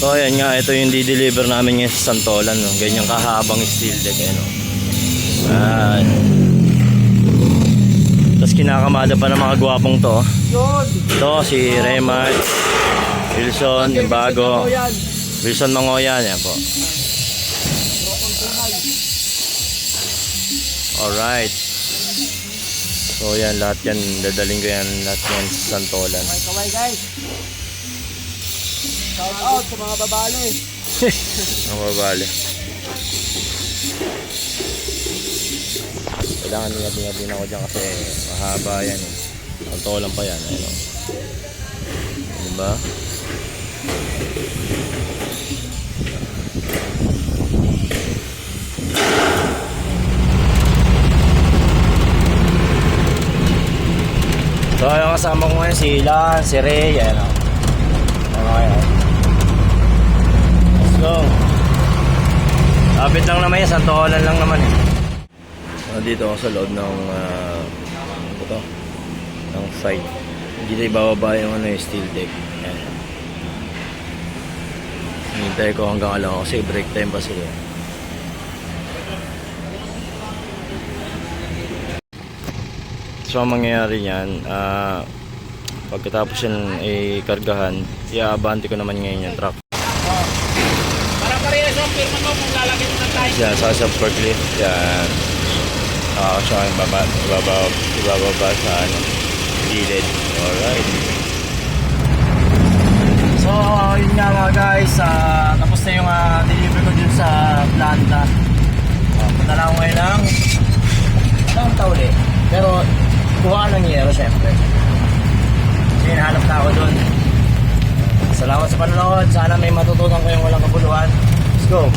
So ayan nga, ito yung di-deliver namin ngayon sa Santolan, no? Ganyang kahabang steel deck, no? Tapos kinakamada pa ng mga gwapong to. Ito si Remart, Wilson, yung bago, Wilson Mangoyan, yan po. Alright. So yan, lahat yan, dadaling ko yan, lahat yan sa Santolan. Kaway guys. Shout out sa mga babali. Ang babali. Kailangan ingat din ako dyan kasi mahaba yan eh. Santolan pa yan. Ayun, oh. Diba? So yung kasama ko ngayon si Ilan, si Ray, ayan o. Ayan. Let's go. Lapit lang naman yan, Santolan lang naman eh. Dito ako sa loob ng ng site. Dito ibababa yung steel deck. Ayan. Hinintay ko hanggang alam kasi break time pa sila. So ang mangyayari niyan, pagkatapos yan i-kargahan, iaabante ko naman ngayon yung truck. Para parehas ang firma mo kung lalagay mo ng tayo. Yan, sa forklift. Yan. Siya yung ibababa sa gilid. Alright. So, yun nga mga guys. Tapos na yung deliver ko dun sa planta. Punta lang ako ngayon ng tauli. Pero, kuha ng yero syempre. Kasi hinahanap na ako dun. Salamat sa panonood. Sana may matutunan kayong walang kabuluhan. Let's go!